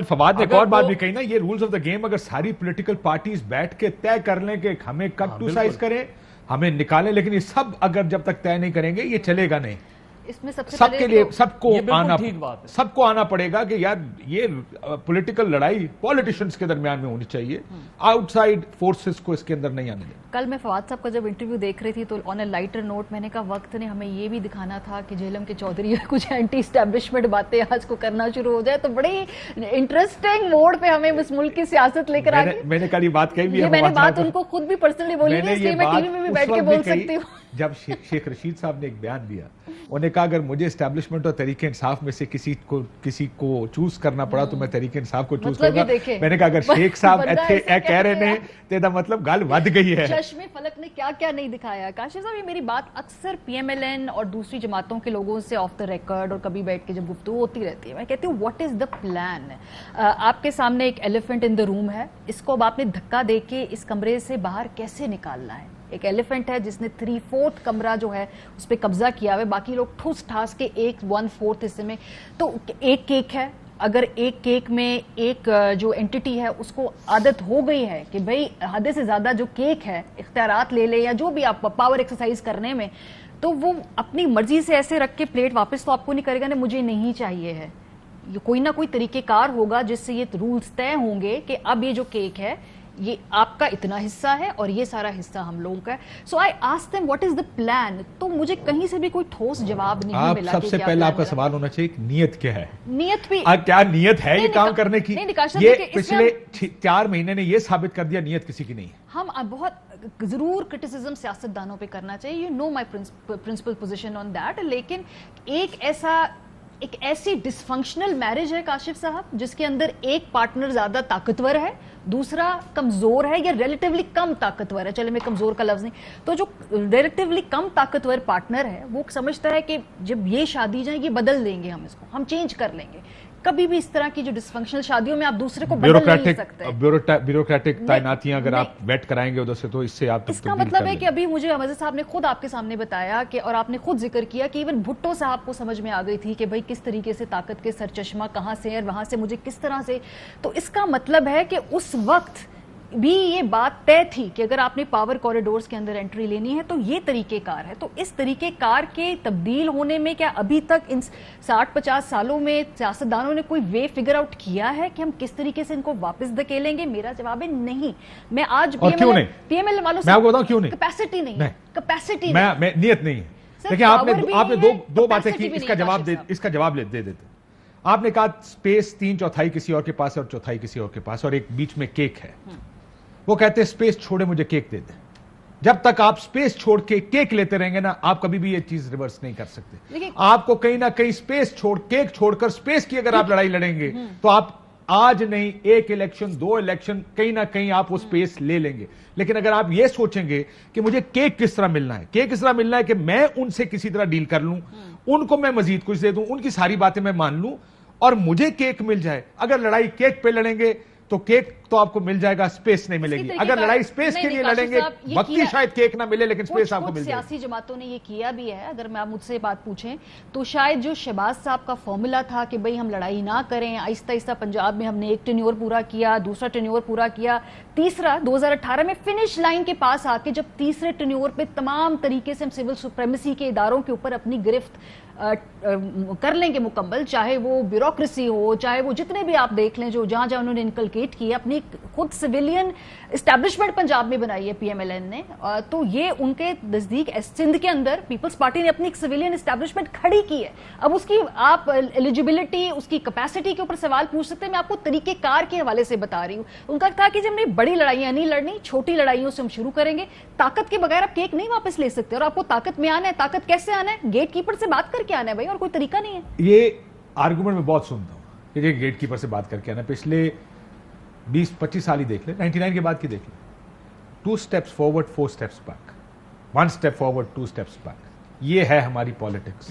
فواد نے ایک اور بات بھی کہی نا, یہ رولز آف دا گیم اگر ساری پولیٹیکل پارٹیز بیٹھ کے طے کر لیں کہ ہمیں کٹ ٹو سائز کریں, ہمیں نکالیں, لیکن یہ سب اگر جب تک طے نہیں کریں گے یہ چلے گا نہیں. اس میں سب کے لیے سب کو آنا پڑے گا کہ یار یہ پولیٹیکل لڑائی پولیٹیشنز کے درمیان میں ہونی چاہیے, آؤٹ سائڈ فورسز کو اس کے اندر نہیں آنے دیں. کل میں فواد صاحب کا جب انٹرویو دیکھ رہی تھی تو آن اے لائٹر نوٹ میں نے کہا وقت نے ہمیں یہ بھی دکھانا تھا کہ جہلم کے چودھری کچھ اینٹی اسٹیبلشمنٹ باتیں آج کو کرنا شروع ہو جائے تو بڑی انٹرسٹنگ موڈ پہ ہمیں اس ملک کی سیاست لے کر آ گئی. میں نے کل یہ بات کہی بھی ہے, میں نے بات ان کو خود بھی پرسنلی بولی ہے, اس لیے میں ٹی وی میں بھی بیٹھ کے بول سکتی ہوں. جب شیخ رشید صاحب نے ایک بیان دیا, انہوں نے کہا اگر مجھے اسٹیبلشمنٹ اور تحریک انصاف میں سے کسی کو چوز کرنا پڑا تو میں تحریک انصاف کو چوز کروں گا. میں نے کہا اگر شیخ صاحب کہہ رہے ہیں تو مطلب گل ود گئی ہے. چشم فلک نے کیا کیا نہیں دکھایا. کاشف صاحب یہ میری بات اکثر پی ایم ایل این اور دوسری جماعتوں کے لوگوں سے آف دا ریکارڈ اور کبھی بیٹھ کے جب گفتگو ہوتی رہتی ہے, میں کہتی ہوں واٹ از دا پلان. آپ کے سامنے ایک ایلیفنٹ ان دا روم ہے, اس کو اب آپ نے دھکا دے کے اس کمرے سے باہر کیسے نکالنا ہے. ایک ایلیفنٹ ہے جس نے 3/4 کمرہ جو ہے اس پہ قبضہ کیا ہوا ہے, باقی لوگ ٹھوس ٹھاس کے 1/4 حصے میں. تو ایک کیک ہے, اگر ایک کیک میں ایک جو اینٹی ہے اس کو عادت ہو گئی ہے کہ بھئی حد سے زیادہ جو کیک ہے اختیارات لے لے یا جو بھی آپ پاور ایکسرسائز کرنے میں, تو وہ اپنی مرضی سے ایسے رکھ کے پلیٹ واپس تو آپ کو نہیں کرے گا نا, مجھے نہیں چاہیے ہے. کوئی نہ کوئی طریقہ کار ہوگا جس سے یہ رولز طے ہوں گے کہ اب یہ جو کیک ہے یہ آپ کا اتنا حصہ ہے اور یہ سارا حصہ ہم لوگوں کا ہے. So I ask them what is the plan. تو مجھے کہیں سے بھی کوئی ٹھوس جواب نہیں ملا. سب سے پہلا آپ کا سوال ہونا چاہیے کہ نیت کیا ہے. نیت بھی کیا نیت ہے یہ کام کرنے کی؟ یہ پچھلے 4 مہینے نے یہ ثابت کر دیا نیت کسی کی نہیں ہے. ہم بہت ضرور کرٹیسزم سیاست دانوں پہ کرنا چاہیے, you know my principal position on that, لیکن ایک ایسی ڈسفنکشنل میرج ہے کاشف صاحب جس کے اندر ایک پارٹنر زیادہ طاقتور ہے, دوسرا کمزور ہے یا ریلیٹیولی کم طاقتور ہے. چلے میں کمزور کا لفظ نہیں, تو جو ریلیٹیولی کم طاقتور پارٹنر ہے وہ سمجھتا ہے کہ جب یہ شادی جائے یہ بدل دیں گے, ہم اس کو ہم چینج کر لیں گے. کبھی بھی اس طرح کی جو ڈسفنکشنل شادیوں میں آپ دوسرے کو بدل نہیں سکتے. بیوروکریٹک تعیناتیاں اگر آپ ویٹ کرائیں گے ادھر سے تو اس سے آپ اس کا مطلب ہے کہ ابھی مجھے مزید صاحب نے خود آپ کے سامنے بتایا کہ, اور آپ نے خود ذکر کیا کہ ایون بھٹو صاحب کو سمجھ میں آ گئی تھی کہ بھائی کس طریقے سے طاقت کے سرچشمہ کہاں سے اور وہاں سے مجھے کس طرح سے. تو اس کا مطلب ہے کہ اس وقت بھی یہ بات طے تھی کہ اگر آپ نے پاور کوریڈورز کے اندر انٹری لینی ہے تو یہ طریقہ کار ہے. تو اس طریقہ کار کے تبدیل ہونے میں کیا ابھی تک ان 60-50 سالوں میں سیاستدانوں نے کوئی وے فگر آؤٹ کیا ہے کہ ہم کس طریقے سے ان کو واپس دھکیلیں گے؟ میرا جواب ہے نہیں. میں آج پی ایم ایل والوں سے کیپیسٹی نہیں ہے, کیپیسٹی میں نیت نہیں ہے. دیکھیں آپ نے دو باتیں کی, اس کا جواب دے دیتے. آپ نے کہا اسپیس 3/4 کسی اور کے پاس ہے اور 1/4 کسی اور کے پاس, اور ایک بیچ میں کیک ہے. وہ کہتے ہیں اسپیس چھوڑے مجھے کیک دے دیں. جب تک آپ اسپیس چھوڑ کے کیک لیتے رہیں گے نا, آپ کبھی بھی یہ چیز ریورس نہیں کر سکتے. آپ کو کہیں نہ کہیں اسپیس کیک چھوڑ کر اسپیس کی اگر آپ لڑائی لڑیں گے تو آپ آج نہیں 1 الیکشن 2 الیکشن کہیں نہ کہیں آپ وہ اسپیس لے لیں گے. لیکن اگر آپ یہ سوچیں گے کہ مجھے کیک کس طرح ملنا ہے, کیک اس طرح ملنا ہے کہ میں ان سے کسی طرح ڈیل کر لوں, ان کو میں مزید کچھ دے دوں, ان کی ساری باتیں میں مان لوں اور مجھے کیک مل جائے. اگر لڑائی کیک پہ لڑیں گے تو کیک تو آپ کو مل جائے گا, اسپیس نہیں ملے گی. اگر لڑائی اسپیس کے لیے لڑیں گے وقتی شاید کیک نہ ملے لیکن اسپیس آپ کو مل جائے گی. سیاسی جماعتوں نے یہ کیا بھی ہے. اگر میں آپ مجھ سے بات پوچھیں تو شاید جو شہباز صاحب کا فارمولا تھا کہ بھئی ہم لڑائی نہ کریں, آہستہ آہستہ پنجاب میں ہم نے ایک ٹینیور پورا کیا, دوسرا ٹینیور پورا کیا, تیسرا 2018 میں فنش لائن کے پاس آ کے جب تیسرے ٹینیور پہ تمام طریقے سے ہم سول سپریمیسی کے اداروں کے اوپر اپنی گرفت کر لیں گے مکمل, چاہے وہ بیوروکریسی ہو, چاہے وہ جتنے بھی آپ دیکھ لیں جو جہاں جہاں انہوں نے انکلکیٹ کی اپنی خود سویلین اسٹیبلشمنٹ پنجاب میں بنائی ہے پی ایم ایل این نے. تو یہ ان کے نزدیک سندھ کے اندر پیپلز پارٹی نے اپنی ایک سویلین اسٹیبلشمنٹ کھڑی کی ہے. اب اس کی آپ ایلیجیبلٹی, اس کی کیپیسٹی کے اوپر سوال پوچھ سکتے ہیں. میں آپ کو طریقہ کار کے حوالے سے بتا رہی ہوں. ان کا تھا کہ جب ہمیں بڑی لڑائیاں نہیں لڑنی, چھوٹی لڑائیوں سے ہم شروع کریں گے. طاقت کے بغیر آپ کیک نہیں واپس لے سکتے, اور آپ کو طاقت میں آنا ہے. طاقت کیسے آنا ہے؟ گیٹ کیپر سے بات کر کے آنا ہے بھائی, اور کوئی طریقہ نہیں ہے. یہ آرگومنٹ میں بہت سنتا ہوں کہ گیٹ کیپر سے بات کر کے آنا. پچھلے 20-25 سال ہی دیکھ لیں, 99 کے بعد کی دیکھ لیں. 2 steps forward 4 steps back, 1 step forward 2 steps back. یہ ہے ہماری پالیٹکس,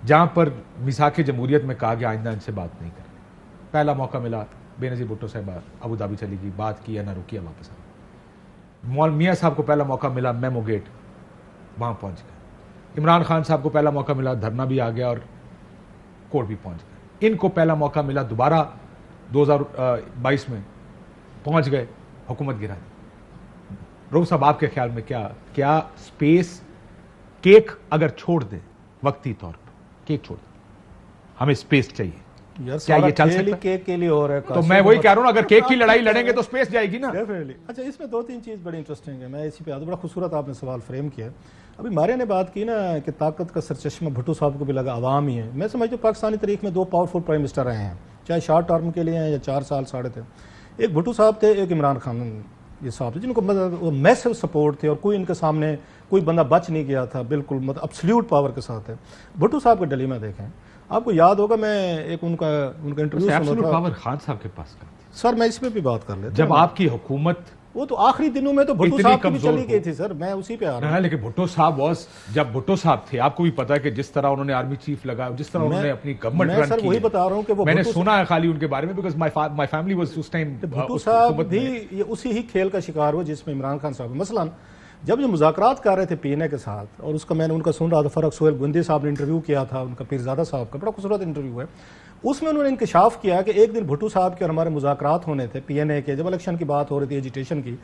جہاں پر میثاق جمہوریت میں کہا گیا آئندہ ان سے بات نہیں کریں. پہلا موقع ملا, بے نظیر بھٹو صاحب ابو ظہبی چلی گئی, بات کیا نہ رکیا, واپس آ. میاں صاحب کو پہلا موقع ملا, میمو گیٹ, وہاں پہنچ گئے. عمران خان صاحب کو پہلا موقع ملا, دھرنا بھی آ گیا اور کورٹ بھی پہنچ گئے. ان کو پہلا موقع ملا دوبارہ 2022 में पहुंच गए, हुकूमत गिरा दी। रऊफ साहब, आपके ख्याल में क्या स्पेस, केक अगर छोड़ दे, वक्ती तौर पर केक छोड़ दे, हमें स्पेस चाहिए, यार क्या ये चल खेल ही सकता है? केक के लिए हो रहा है। तो मैं वही कह रहा हूं ना, अगर केक की लड़ाई लड़ेंगे तो स्पेस जाएगी ना। डेफिनेटली। अच्छा, इसमें 2-3 चीज़ बड़ी इंटरेस्टिंग है, मैं इसी पे आता हूं। बड़ा खूबसूरत आपने सवाल फ्रेम किया। अभी मारिया ने बात की ना कि ताकत का सरचश्मा भुट्टो साहब को भी लगा, आवाम ही है। मैं समझता हूँ पाकिस्तानी तारीख में 2 पावरफुल प्राइम मिनिस्टर रहे हैं, चाहे शॉर्ट टर्म के लिए हैं या 4 साल साढ़े थे। एक भुट्टो साहब थे, एक इमरान खान ये साहब थे, जिनको मतलब मैसिव सपोर्ट थे और कोई इनके सामने कोई बंदा बच नहीं गया था, बिल्कुल मतलब एब्सोल्यूट पावर के साथ है। भुट्टो साहब का डिलेमा देखें, आपको याद होगा, मैं एक उनका इंटरव्यू सुना था। पावर खान साहब के पास का सर मैं इस पे भी बात कर लेता जब आपकी हुकूमत, वो तो आखिरी दिनों में तो भुट्टो इतनी साहब की भी कमजोर चली हो। गई थी सर, मैं उसी पे आ रहा हूँ। लेकिन भुट्टो साहब जब भुट्टो साहब थे, आपको भी पता है कि जिस तरह उन्होंने आर्मी चीफ लगाया, जिस तरह उन्होंने अपनी गवर्नमेंट मैं रन सर की वही है। बता रहा हूँ कि वो मैंने भुट्टो सुना है खाली उनके बारे में, बिकॉज माय फैमिली वाज उस टाइम भुट्टो साहब भी ये उसी ही खेल का शिकार हुआ जिसमें इमरान खान साहब, मसलन जब ये मुज़ाकरात कर रहे थे पीएनए के साथ, और उसका मैंने उनका सुन रहा था, फरक सोहेल गुंदी साहब ने इंटरव्यू किया था उनका, पीरजादा साहब का बड़ा खूबसूरत इंटरव्यू है। उसमें उन्होंने इंकशाफ किया कि एक दिन भुट्टो साहब के और हमारे मुज़ाकरात होने थे पीएनए के, जब इलेक्शन की बात हो रही थी, एजिटेशन की,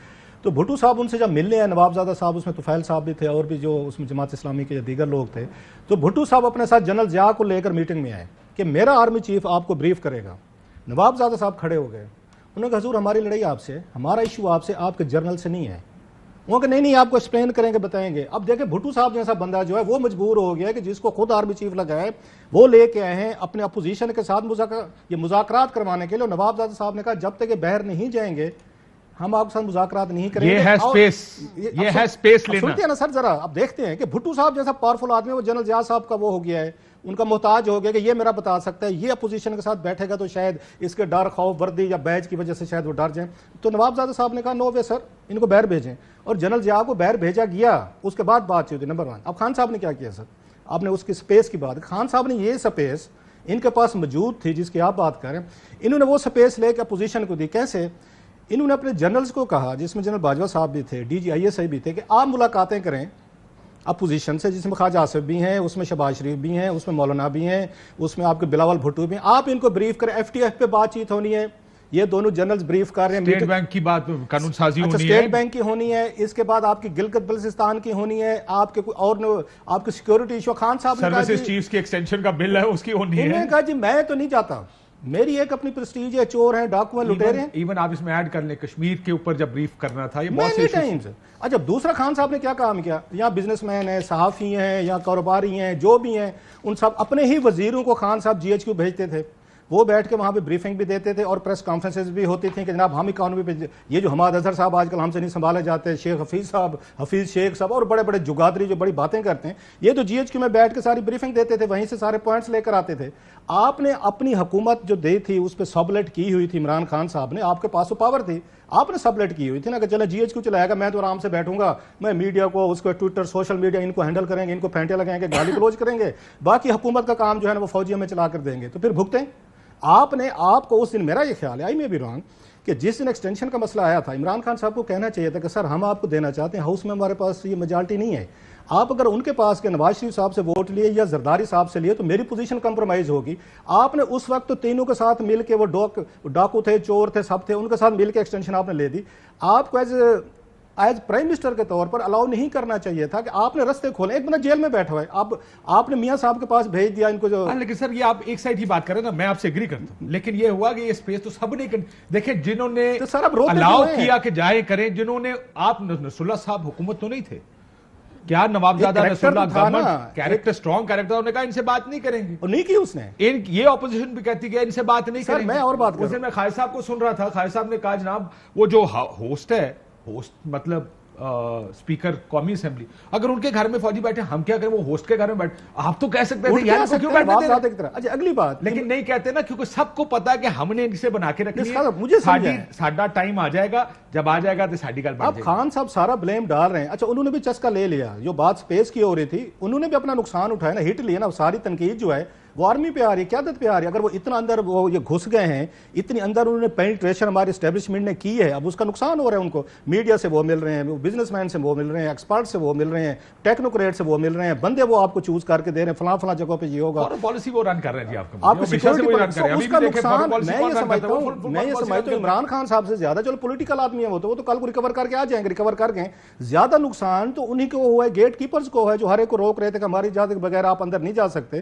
तो भुट्टो साहब उनसे जब मिलने आए, नवाबजादा साहब, उसमें तुफैल साहब भी थे और भी जो उसमें जमात इस्लामी के दीगर लोग थे, तो भुट्टो साहब अपने साथ जनरल ज़िया को लेकर मीटिंग में आए कि मेरा आर्मी चीफ आपको ब्रीफ करेगा। नवाबजादा साहब खड़े हो गए, उन्होंने कहा हुजूर हमारी लड़ाई आपसे, हमारा इशू आपसे, आपके जर्नल से नहीं है। वो कि नहीं आपको एक्सप्लेन करेंगे, बताएंगे। अब देखें भुट्टो साहब जैसा बंदा जो है वो मजबूर हो गया कि जिसको खुद आर्मी चीफ लगाए वो लेके आए हैं अपने अपोजिशन के साथ मुज़ाकरात करवाने के लिए। नवाबजादा साहब ने कहा जब तक ये बाहर नहीं जाएंगे हम आपके साथ मुज़ाकरात नहीं करेंगे। ये है स्पेस, ये है स्पेस लेना। सुनते हैं ना सर जरा, अब देखते हैं कि भुट्टो साहब जैसा पावरफुल आदमी, वो जनरल ज़िया साहब का वो हो गया है, उनका मोहताज हो गया कि ये मेरा बता सकता है, ये अपोजिशन के साथ बैठेगा तो शायद इसके डर, खौफ, वर्दी या बैच की वजह से शायद वो डर जाए। तो नवाबजादा साहब ने कहा नो वे सर, इनको बाहर भेजें, और जनरल ज़िया को बाहर भेजा गया। उसके बाद बात हुई थी नंबर 1। अब खान साहब ने क्या किया सर, आपने उसकी स्पेस की बात, खान साहब ने ये स्पेस इनके पास मौजूद थी जिसकी आप बात करें, इन्होंने वो स्पेस लेकर अपोजिशन को दी। कैसे? इन्होंने अपने जनरल्स को कहा, जिसमें जनरल बाजवा साहब भी थे, DGISI भी थे, कि आप मुलाकातें करें अपोजिशन से, जिसमें ख्वाजा आसिफ भी हैं, उसमें शहबाज शरीफ भी हैं, उसमें मौलाना भी हैं, उसमें आपके बिलावल भुट्टो भी हैं। आप इनको ब्रीफ करें, FTF पे बातचीत होनी है, ये दोनों जनरल्स ब्रीफ कर रहे हैं। स्टेट बैंक की बात, कानून साजी होनी है, स्टेट बैंक की होनी है, इसके बाद आपकी गिलगित बल्तिस्तान की होनी है, आपके कोई और आपके सिक्योरिटी इशू। खान साहब ने कहा सर्विसेज चीफ्स की एक्सटेंशन का बिल है, उसकी होनी है। इन्होंने कहा जी मैं तो नहीं जाता, मेरी एक अपनी प्रेस्टीज है, चोर हैं, डाकू हैं, लुटेरे हैं। इवन आप इसमें ऐड कर लें, कश्मीर के ऊपर जब ब्रीफ करना था, ये बहुत से मेनी issues- टाइम्स। अच्छा, दूसरा खान साहब ने क्या काम किया, यहाँ बिजनेसमैन है, सहाफ़ी हैं या कारोबारी हैं, जो भी हैं, उन सब अपने ही वजीरों को खान साहब GHQ भेजते थे। वो बैठ के वहाँ पे ब्रीफिंग भी देते थे और प्रेस कॉन्फ्रेंसेज भी होती थी कि जनाब हम इकानमी पे, ये जो हमाद अजहर साहब आजकल हमसे नहीं संभाले जाते, शेख हफीज साहब, हफीज शेख साहब और बड़े बड़े जुगादरी जो बड़ी बातें करते हैं, ये तो GHQ में बैठ के सारी ब्रीफिंग देते थे, वहीं से सारे पॉइंट्स लेकर आते थे। आपने अपनी हुकूमत जो दी थी उस पर सबलेट की हुई थी, इमरान खान साहब ने, आपके पास तो पावर थी, आपने सबलेट की हुई थी ना कि चलो GHQ चलाएगा, मैं तो आराम से बैठूंगा, मैं मीडिया को, उसको ट्विटर, सोशल मीडिया, इनको हैंडल करेंगे, इनको फेंटे लगाएंगे, गाली गलौज करेंगे, बाकी हुकूमत का काम जो है ना वो फौजियों में चला कर देंगे, तो फिर भुगतें। आपने आपको उस दिन, मेरा ये ख्याल है, आई मे बी रॉन्ग, कि जिस दिन एक्सटेंशन का मसला आया था, इमरान खान साहब को कहना चाहिए था कि सर हम आपको देना चाहते हैं, हाउस में हमारे पास ये मेजॉरिटी नहीं है, आप अगर उनके पास के नवाज शरीफ साहब से वोट लिए या जरदारी साहब से लिए तो मेरी पोजीशन कंप्रोमाइज होगी। आपने उस वक्त तो तीनों के साथ मिलके, वो डाकू थे, चोर थे, सब थे, उनके साथ मिलकर एक्सटेंशन आपने ले दी। आपको एज प्राइम मिनिस्टर के तौर पर अलाउ नहीं करना चाहिए था कि आपने रास्ते खोले। एक बंदा जेल में बैठा हुआ है, अब आपने मियां साहब के पास भेज दिया इनको जो। लेकिन सर ये आप एक साइड ही बात कर रहे हैं ना, मैं आपसे एग्री करता हूं, लेकिन ये हुआ कि ये स्पेस तो सबने देखे, जिन्होंने तो सर अब अलाउ किया कि जाए करें, जिन्होंने, आप नसरुल्लाह साहब हुकूमत तो नहीं थे क्या, Nawabzada Nasrullah government character, strong character, उन्होंने कहा इनसे बात नहीं करेंगे, और नहीं की उसने। ये ऑपोजिशन भी कहती है इनसे बात नहीं करेंगे। मैं और बात कर, उस दिन मैं खालिद साहब को सुन रहा था, खालिद साहब ने कहा जनाब वो जो होस्ट है, होस्ट मतलब स्पीकर कौमी असेंबली, अगर उनके घर में फौजी बैठे, हम क्या करें, वो होस्ट के घर में बैठे, आप तो कह सकते हैं यार क्यों बैठते हैं। अच्छा अगली बात, लेकिन नहीं कहते ना, क्योंकि सबको पता है कि हमने इनसे बना के रखनी है, मुझे साडा टाइम आ जाएगा, जब आ जाएगा तो साडी गल। अब खान साहब सारा ब्लेम डाल रहे हैं। अच्छा उन्होंने भी चस्का ले लिया, जो बात स्पेस की हो रही थी उन्होंने भी अपना नुकसान उठाया ना, हिट लिया ना, सारी तनकीद जो है वो आर्मी पे आ रही है, क्यादत पे आ रही है। अगर वो इतना अंदर वो ये घुस गए हैं, इतनी अंदर उन्होंने पेनिट्रेशन हमारे एस्टेब्लिशमेंट ने की है, अब उसका नुकसान हो रहा है उनको। मीडिया से वो मिल रहे हैं, बिजनेसमैन से वो मिल रहे हैं, एक्सपर्ट से वो मिल रहे हैं, टेक्नोक्रेट से वो मिल रहे हैं, बंदे वो आपको चूज करके दे रहे हैं, फलां जगहों पे ये होगा। फॉरेन पॉलिसी वो रन कर रहे हैं जी आपको, आपको सिक्योरिटी उसका नुकसान मैं ये समझता हूँ नुकसान इमरान खान साहब से ज्यादा, चलो पॉलिटिकल आदमी है वो तो कल को रिकवर करके आ जाएंगे, रिकवर करके। ज्यादा नुकसान तो उन्हीं को हुआ है, गेट कीपर्स को है, जो हर एक को रोक रहे थे कि हमारी इजाजत के बगैर आप अंदर नहीं जा सकते।